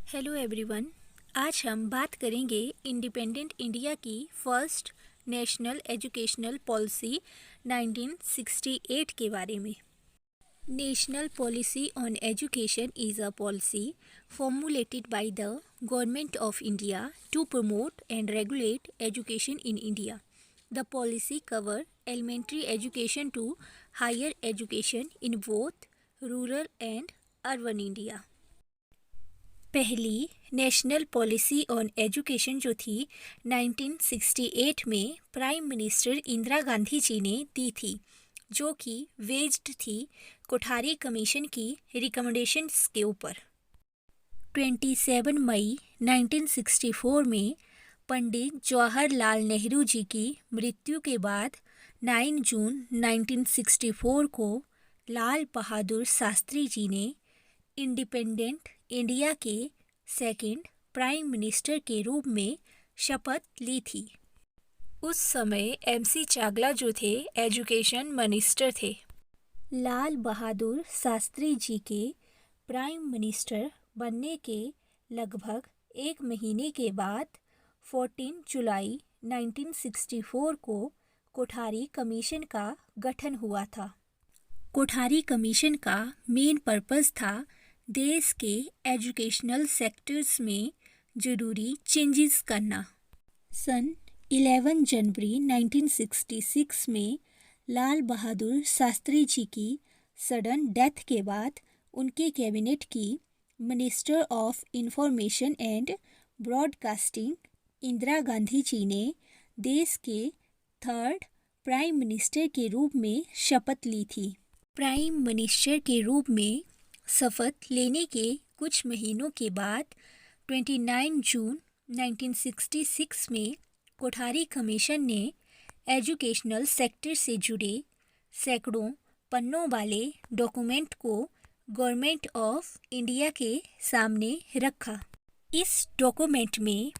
Hello everyone. आज हम बात करेंगे इंडिपेंडेंट इंडिया की फर्स्ट नेशनल एजुकेशनल पॉलिसी 1968 के बारे में। National policy on education is a policy formulated by the Government of India to promote and regulate education in India. The policy covers elementary education to higher education in both rural and urban India. पहली national policy on education जो थी 1968 में prime minister Indira Gandhi ji ने दी थी, जो कि based थी Kothari commission की रिकमेंडेशंस के ऊपर। 27 मई 1964 में पंडित जवाहरलाल नेहरू जी की मृत्यु के बाद 9 जून 1964 को लाल बहादुर शास्त्री जी ने इंडिपेंडेंट इंडिया के सेकंड प्राइम मिनिस्टर के रूप में शपथ ली थी। उस समय एमसी चावला जो थे एजुकेशन मिनिस्टर थे। लाल बहादुर शास्त्री जी के प्राइम मिनिस्टर बनने के लगभग एक महीने के बाद 14 जुलाई 1964 को कोठारी कमीशन का गठन हुआ था। कोठारी कमीशन का मेन पर्पस था देश के एजुकेशनल सेक्टर्स में ज़रूरी चेंजेस करना। सन 11 जनवरी 1966 में लाल बहादुर शास्त्री जी की सडन डेथ के बाद उनके कैबिनेट की minister of information and broadcasting Indira Gandhi ji ने देश के थर्ड प्राइम मिनिस्टर के रूप में शपथ ली थी। प्राइम मिनिस्टर के रूप में शपथ लेने के कुछ महीनों के बाद 29 जून 1966 में कोठारी कमीशन ने एजुकेशनल सेक्टर से जुड़े सैकड़ों पन्नों वाले डॉक्यूमेंट को गवर्नमेंट ऑफ इंडिया के सामने रखा। इस डॉक्यूमेंट में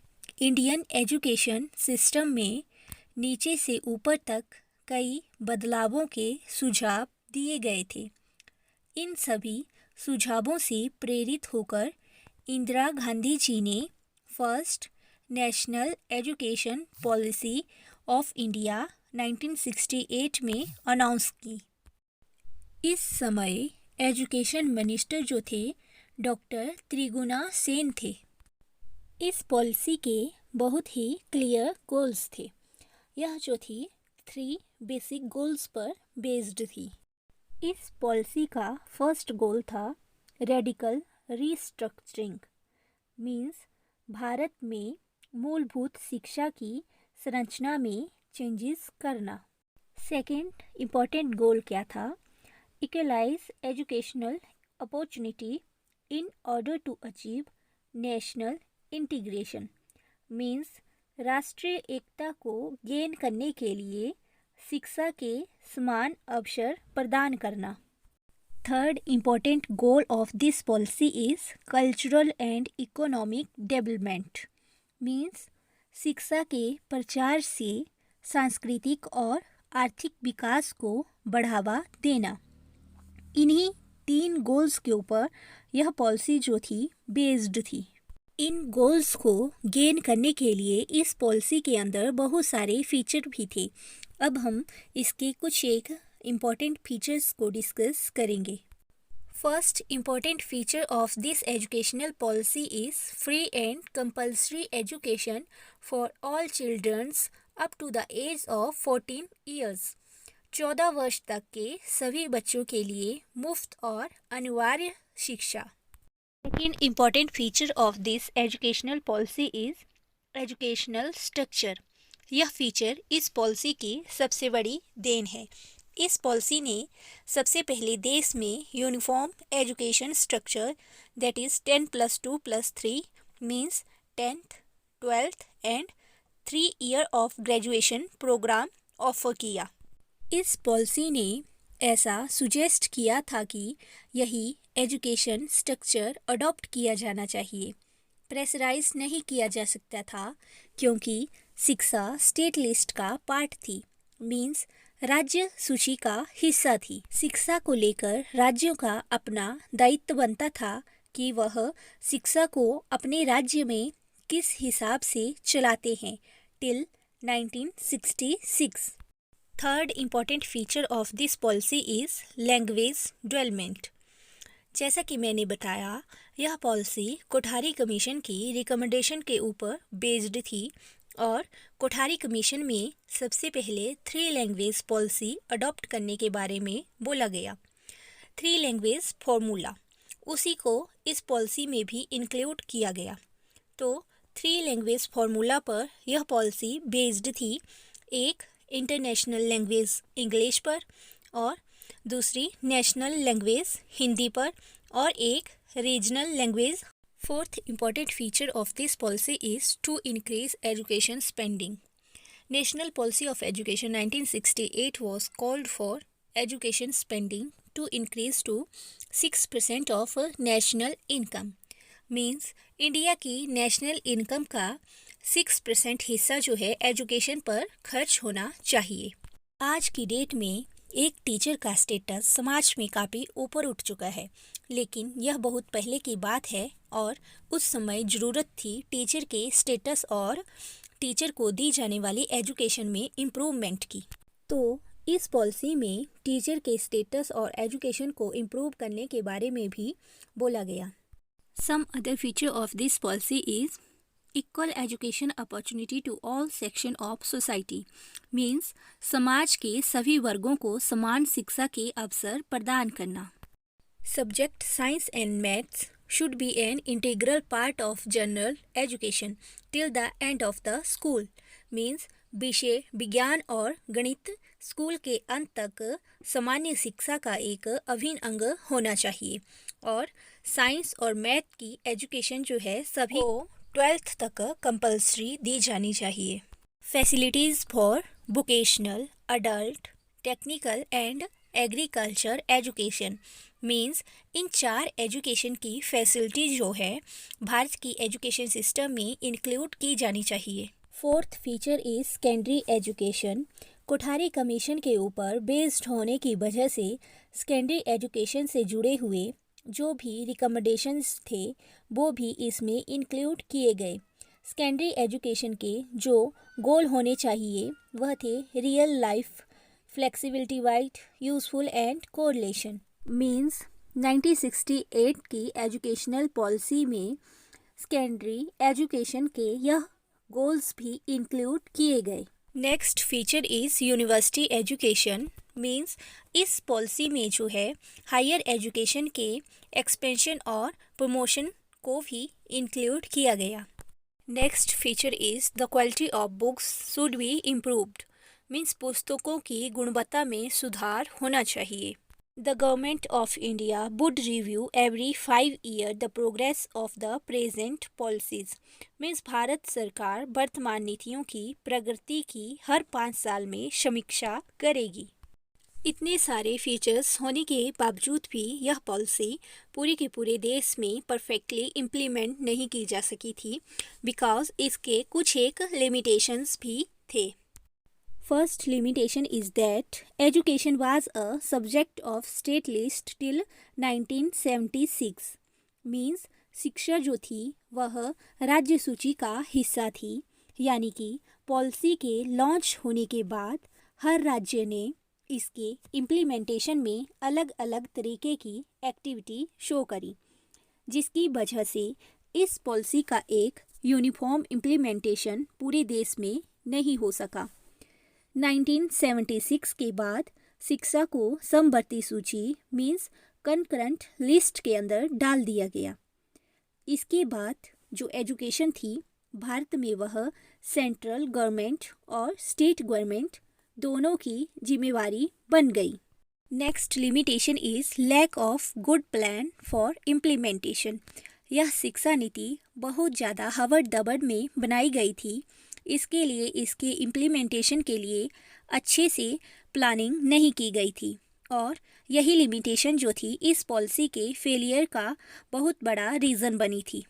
इंडियन एजुकेशन सिस्टम में नीचे से ऊपर तक कई बदलावों के सुझाव दिए गए थे। इन सभी सुझावों से प्रेरित होकर इंदिरा गांधी जी ने first national education policy of India 1968 में अनाउंस की। इस समय एजुकेशन मिनिस्टर जो थे डॉक्टर त्रिगुणा सेन थे। इस पॉलिसी के बहुत ही क्लियर गोल्स थे। यह जो थी 3 बेसिक गोल्स पर बेस्ड थी। इस पॉलिसी का फर्स्ट गोल था रेडिकल रीस्ट्रक्चरिंग, मीन्स भारत में मूलभूत शिक्षा की संरचना में चेंजेस करना। सेकंड इम्पॉर्टेंट गोल क्या था? Equalise educational opportunity in order to achieve national integration, means राष्ट्रीय एकता को गेन करने के लिए शिक्षा के समान अवसर प्रदान करना। Third important goal of this policy is cultural and economic development, means शिक्षा के प्रचार से सांस्कृतिक और आर्थिक विकास को बढ़ावा देना। इन्हीं 3 गोल्स के ऊपर यह पॉलिसी जो थी बेस्ड थी। इन गोल्स को गेन करने के लिए इस पॉलिसी के अंदर बहुत सारे फीचर भी थे। अब हम इसके कुछ एक इम्पॉर्टेंट फीचर्स को डिस्कस करेंगे। First important feature of this educational policy is free and compulsory education for all childrens up to the age of 14 years. 14 वर्ष तक के सभी बच्चों के लिए मुफ्त और अनिवार्य शिक्षा। Second important feature of this educational policy is educational structure. यह फीचर इस पॉलिसी की सबसे बड़ी देन है। इस पॉलिसी ने सबसे पहले देश में uniform education structure that is 10+2+3 means 10th, 12th एंड 3 year of graduation programme offer किया। इस पॉलिसी ने ऐसा सुजेस्ट किया था कि यही एजुकेशन स्ट्रक्चर अडॉप्ट किया जाना चाहिए। प्रेशराइज नहीं किया जा सकता था क्योंकि शिक्षा स्टेट लिस्ट का पार्ट थी, मीन्स राज्य सूची का हिस्सा थी। शिक्षा को लेकर राज्यों का अपना दायित्व बनता था कि वह शिक्षा को अपने राज्य में किस हिसाब से चलाते हैं till 1966। Third important feature of this policy is language development. जैसा कि मैंने बताया, यह पॉलिसी कोठारी कमीशन की रिकमेंडेशन के ऊपर बेस्ड थी और कोठारी कमीशन में सबसे पहले 3 लैंग्वेज पॉलिसी अडॉप्ट करने के बारे में बोला गया। 3 लैंग्वेज फॉर्मूला उसी को इस पॉलिसी में भी इंक्लूड किया गया। तो 3 लैंग्वेज फार्मूला पर यह पॉलिसी बेस्ड थी। एक इंटरनेशनल लैंग्वेज इंग्लिश पर और दूसरी नेशनल लैंग्वेज हिंदी पर और एक regional language. Fourth important feature of this policy is to increase education spending. National policy of education 1968 was called for education spending to increase to 6% of national income। Means India की national income का 6% हिस्सा जो है education पर खर्च होना चाहिए। आज की डेट में एक टीचर का स्टेटस समाज में काफ़ी ऊपर उठ चुका है, लेकिन यह बहुत पहले की बात है और उस समय ज़रूरत थी टीचर के स्टेटस और टीचर को दी जाने वाली एजुकेशन में इम्प्रूवमेंट की। तो इस पॉलिसी में टीचर के स्टेटस और एजुकेशन को इम्प्रूव करने के बारे में भी बोला गया। Some other feature of this policy is equal education opportunity to all section of society. Means समाज के सभी वर्गों को समान शिक्षा के अवसर प्रदान करना। Subject science and maths should be an integral part of general education till the end of the school। means विषय विज्ञान और गणित स्कूल के अंत तक सामान्य शिक्षा का एक अभिन्न अंग होना चाहिए और साइंस और मैथ की एजुकेशन जो है सभी को 12th तक कंपल्सरी दी जानी चाहिए। Facilities for vocational, adult, technical and agriculture education. Means in 4 education की फैसिलिटी जो है भारत की एजुकेशन सिस्टम में इंक्लूड की जानी चाहिए। Fourth feature is secondary education. Kothari commission के ऊपर बेस्ड होने की वजह से सेकेंडरी एजुकेशन से जुड़े हुए जो भी रिकमेंडेशंस थे वो भी इसमें इंक्लूड किए गए। सेकेंडरी एजुकेशन के जो गोल होने चाहिए वह थे real life flexibility, wide, useful and correlation. Means 1968 की एजुकेशनल पॉलिसी में सेकेंडरी एजुकेशन के यह गोल्स भी इंक्लूड किए गए। Next feature is university education. Means इस पॉलिसी में जो है हायर एजुकेशन के एक्सपेंशन और प्रमोशन को भी इंक्लूड किया गया। Next feature is the quality of books should be improved. Means पुस्तकों की गुणवत्ता में सुधार होना चाहिए। The Government of India would review every 5 years the progress of the present policies। Means Bharat सरकार वर्तमान नीतियों की प्रगति की हर 5 साल में समीक्षा करेगी। इतने सारे फीचर्स होने के बावजूद भी यह पॉलिसी पूरे के पूरे देश में परफेक्टली इम्प्लीमेंट नहीं की जा सकी थी बिकॉज इसके कुछ एक लिमिटेशंस भी थे। First limitation is that education was a subject of state list till 1976। Means शिक्षा जो थी वह राज्य सूची का हिस्सा थी, यानी कि पॉलिसी के लॉन्च होने के बाद हर राज्य ने इसके इम्प्लीमेंटेशन में अलग अलग तरीके की एक्टिविटी शो करी, जिसकी वजह से इस पॉलिसी का एक यूनिफॉर्म इम्प्लीमेंटेशन पूरे देश में नहीं हो सका। 1976 के बाद शिक्षा को समवर्ती सूची मीन्स कंकरेंट लिस्ट के अंदर डाल दिया गया। इसके बाद जो एजुकेशन थी भारत में वह सेंट्रल गवर्नमेंट और स्टेट गवर्नमेंट दोनों की जिम्मेवारी बन गई। Next limitation is lack of good plan for implementation. यह शिक्षा नीति बहुत ज़्यादा हवड़ दबड़ में बनाई गई थी, इसके लिए इसके इम्प्लीमेंटेशन के लिए अच्छे से प्लानिंग नहीं की गई थी और यही लिमिटेशन जो थी इस पॉलिसी के फेलियर का बहुत बड़ा रीज़न बनी थी।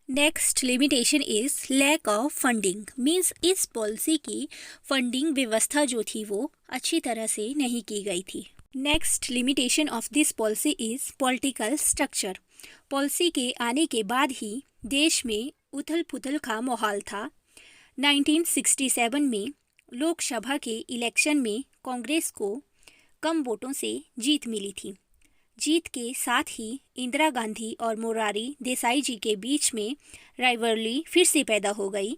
Next limitation is lack of funding. Means इस पॉलिसी की फंडिंग व्यवस्था जो थी वो अच्छी तरह से नहीं की गई थी। Next limitation of this policy is political structure. Policy के आने के बाद ही देश में उथल पुथल का माहौल था। 1967 में लोकसभा के इलेक्शन में कांग्रेस को कम वोटों से जीत मिली थी। जीत के साथ ही इंदिरा गांधी और मोरारी देसाई जी के बीच में राइवलरी फिर से पैदा हो गई।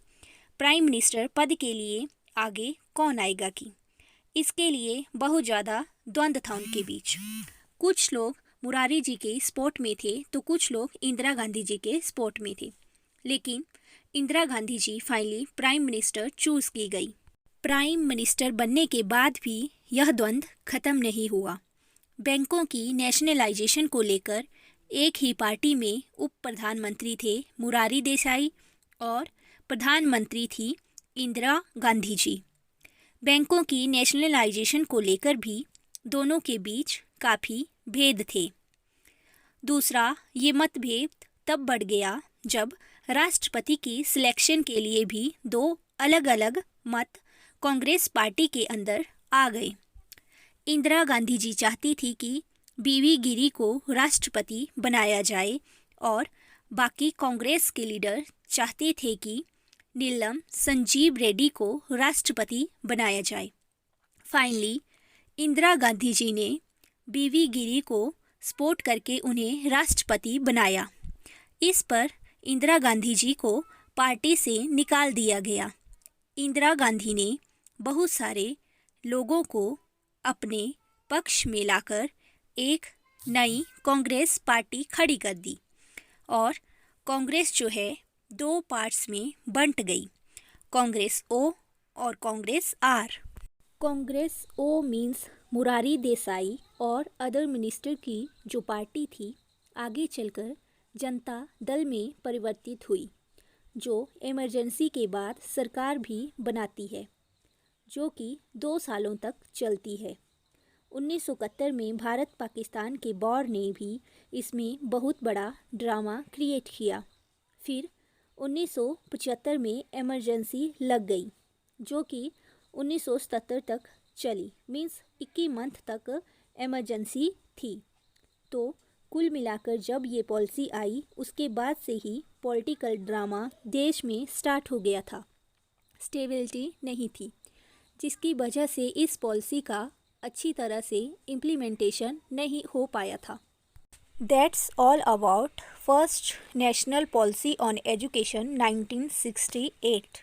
प्राइम मिनिस्टर पद के लिए आगे कौन आएगा की इसके लिए बहुत ज़्यादा द्वंद्व था उनके बीच। कुछ लोग मोरारी जी के सपोर्ट में थे तो कुछ लोग इंदिरा गांधी जी के सपोर्ट में थे, लेकिन इंदिरा गांधी जी फाइनली प्राइम मिनिस्टर चूज की गई। प्राइम मिनिस्टर बनने के बाद भी यह द्वंद्व खत्म नहीं हुआ। बैंकों की नेशनलाइजेशन को लेकर एक ही पार्टी में उप प्रधानमंत्री थे मोरारी देसाई और प्रधानमंत्री थी इंदिरा गांधी जी। बैंकों की नेशनलाइजेशन को लेकर भी दोनों के बीच काफ़ी भेद थे। दूसरा, ये मतभेद तब बढ़ गया जब राष्ट्रपति की सिलेक्शन के लिए भी दो अलग अलग मत कांग्रेस पार्टी के अंदर आ गए। इंदिरा गांधी जी चाहती थी कि बीवी गिरी को राष्ट्रपति बनाया जाए और बाकी कांग्रेस के लीडर चाहते थे कि नीलम संजीव रेड्डी को राष्ट्रपति बनाया जाए। फाइनली इंदिरा गांधी जी ने बीवी गिरी को सपोर्ट करके उन्हें राष्ट्रपति बनाया। इस पर इंदिरा गांधी जी को पार्टी से निकाल दिया गया। इंदिरा गांधी ने बहुत सारे लोगों को अपने पक्ष में लाकर एक नई कांग्रेस पार्टी खड़ी कर दी और कांग्रेस जो है दो पार्ट्स में बंट गई, कांग्रेस ओ और Congress R. Congress O means Morari Desai और अदर मिनिस्टर की जो पार्टी थी आगे चलकर जनता दल में परिवर्तित हुई, जो इमरजेंसी के बाद सरकार भी बनाती है, जो कि 2 सालों तक चलती है। 1971 में भारत पाकिस्तान के वॉर ने भी इसमें बहुत बड़ा ड्रामा क्रिएट किया। फिर 1975 में इमरजेंसी लग गई, जो कि 1977 तक चली, मीन्स 21 मंथ तक इमरजेंसी थी। तो कुल मिलाकर जब ये पॉलिसी आई उसके बाद से ही पॉलिटिकल ड्रामा देश में स्टार्ट हो गया था। स्टेबिलिटी नहीं थी, जिसकी वजह से इस पॉलिसी का अच्छी तरह से इम्प्लीमेंटेशन नहीं हो पाया था। That's all about first national policy on education 1968.